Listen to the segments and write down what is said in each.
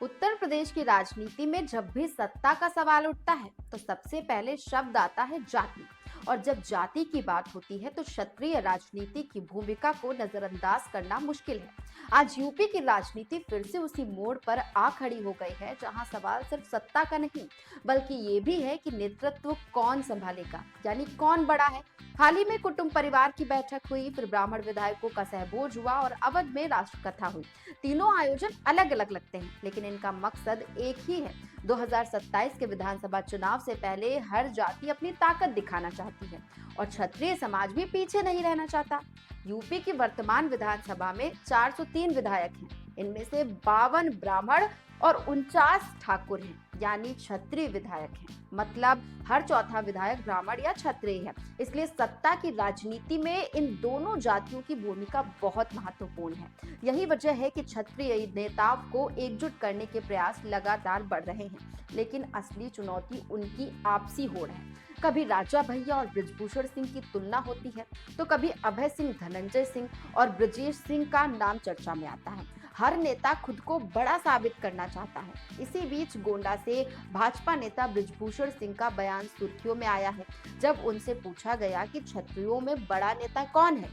उत्तर प्रदेश की राजनीति में जब भी सत्ता का सवाल उठता है तो सबसे पहले शब्द आता है जाति। और जब जाति की बात होती है तो क्षत्रिय राजनीति की भूमिका को नजरअंदाज करना मुश्किल है। आज यूपी की राजनीति फिर से उसी मोड़ पर आ खड़ी हो गई है जहां सवाल सिर्फ सत्ता का नहीं बल्कि ये भी है कि नेतृत्व कौन संभालेगा, यानी कौन बड़ा है। हाल ही में कुटुंब परिवार की बैठक हुई, फिर ब्राह्मण विधायकों का सहभोज हुआ और अवध में राष्ट्र कथा हुई। तीनों आयोजन अलग अलग लगते हैं लेकिन इनका मकसद एक ही है। 2027 के विधानसभा चुनाव से पहले हर जाति अपनी ताकत दिखाना चाहती है और क्षत्रिय समाज भी पीछे नहीं रहना चाहता। यूपी की वर्तमान विधानसभा में 403 विधायक हैं। इनमें से 52 ब्राह्मण और 49 ठाकुर हैं, यानी क्षत्रिय विधायक हैं। मतलब हर चौथा विधायक ब्राह्मण या क्षत्रिय है। इसलिए सत्ता की राजनीति में इन दोनों जातियों की भूमिका बहुत महत्वपूर्ण है। यही वजह है कि क्षत्रिय नेताओं को एकजुट करने के प्रयास लगातार बढ़ रहे हैं, लेकिन असली चुनौती उनकी आपसी होड़ है। कभी राजा भैया और बृजभूषण सिंह की तुलना होती है तो कभी अभय सिंह, धनंजय सिंह और ब्रजेश सिंह का नाम चर्चा में आता है। हर नेता खुद को बड़ा साबित करना चाहता है। इसी बीच गोंडा से भाजपा नेता बृजभूषण सिंह का बयान सुर्खियों में आया है। जब उनसे पूछा गया कि क्षत्रियों में बड़ा नेता कौन है,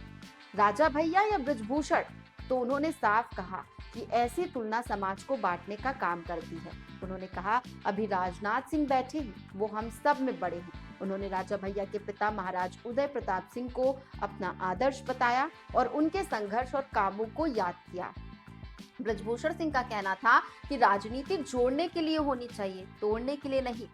राजा भैया या बृजभूषण, तो उन्होंने साफ कहा कि ऐसी तुलना समाज को बांटने का काम करती है। उन्होंने कहा, अभी राजनाथ सिंह बैठे हैं, वो हम सब में बड़े हैं। उन्होंने राजा भैया के पिता महाराज उदय प्रताप सिंह को अपना आदर्श बताया और उनके संघर्ष और कामों को याद किया। बृजभूषण सिंह का कहना था कि राजनीति जोड़ने के लिए होनी चाहिए, तोड़ने के लिए नहीं।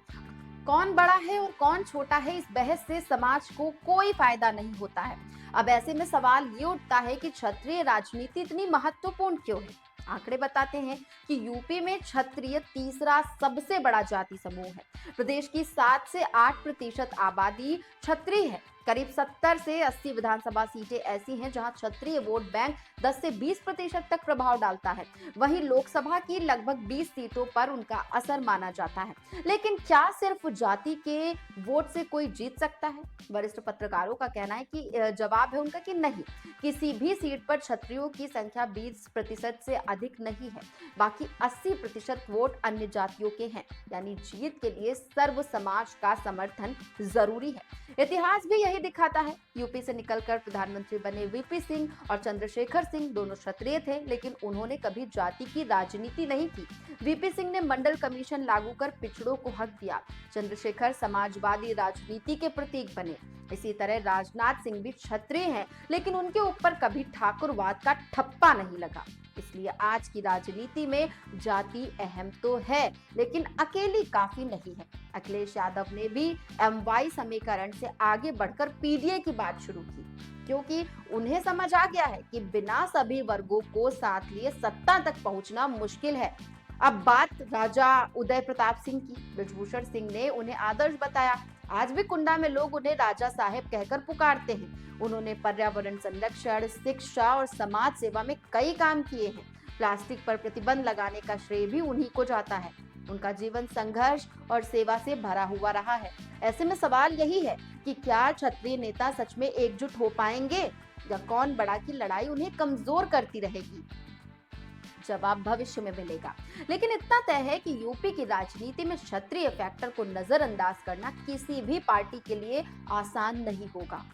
कौन बड़ा है और कौन छोटा है, इस बहस से समाज को कोई फायदा नहीं होता है। अब ऐसे में सवाल ये उठता है कि क्षत्रिय राजनीति इतनी महत्वपूर्ण क्यों है। आंकड़े बताते हैं कि यूपी में क्षत्रिय तीसरा सबसे बड़ा जाति समूह है। प्रदेश की 7 से 8% आबादी क्षत्रिय है। करीब 70 से 80 विधानसभा सीटें ऐसी हैं जहां क्षत्रिय वोट बैंक 10 से 20% तक प्रभाव डालता है। वहीं लोकसभा की लगभग 20 सीटों पर उनका असर माना जाता है। लेकिन क्या सिर्फ जाति के वोट से कोई जीत सकता है? वरिष्ठ पत्रकारों का कहना है कि जवाब है उनका कि नहीं। किसी भी सीट पर क्षत्रियों की संख्या 20% से अधिक नहीं है। बाकी 80% वोट अन्य जातियों के हैं, यानी जीत के लिए सर्व समाज का समर्थन जरूरी है। इतिहास भी यही दिखाता है। यूपी से निकलकर प्रधानमंत्री बने वीपी सिंह और चंद्रशेखर सिंह दोनों क्षत्रिय थे, लेकिन उन्होंने कभी जाति की राजनीति नहीं की। वीपी सिंह ने मंडल कमीशन लागू कर पिछड़ों को हक दिया। चंद्रशेखर समाजवादी राजनीति के प्रतीक बने। इसी तरह राजनाथ सिंह भी क्षत्रिय हैं, लेकिन उनके ऊपर कभी ठाकुरवाद का ठप्पा नहीं लगा। इसलिए आज की राजनीति में जाति अहम तो है, लेकिन अकेली काफी नहीं है। अखिलेश यादव ने भी MY समीकरण से आगे बढ़कर PDA की बात शुरू की, क्योंकि उन्हें समझ आ गया है कि बिना सभी वर्गों को साथ लिए सत्ता तक पहुंचना मुश्किल है। अब बात राजा उदय प्रताप सिंह की। बृजभूषण सिंह ने उन्हें आदर्श बताया। आज भी कुंडा में लोग उन्हें राजा साहेब कहकर पुकारते हैं। उन्होंने पर्यावरण संरक्षण, शिक्षा और समाज सेवा में कई काम किए हैं। प्लास्टिक पर प्रतिबंध लगाने का श्रेय भी उन्हीं को जाता है। उनका जीवन संघर्ष और सेवा से भरा हुआ रहा है। ऐसे में सवाल यही है कि क्या क्षत्रिय नेता सच में एकजुट हो पाएंगे या कौन बड़ा की लड़ाई उन्हें कमजोर करती रहेगी? जवाब भविष्य में मिलेगा। लेकिन इतना तय है कि यूपी की राजनीति में क्षत्रिय फैक्टर को नजरअंदाज करना किसी भी पार्टी के लिए आसान नहीं होगा।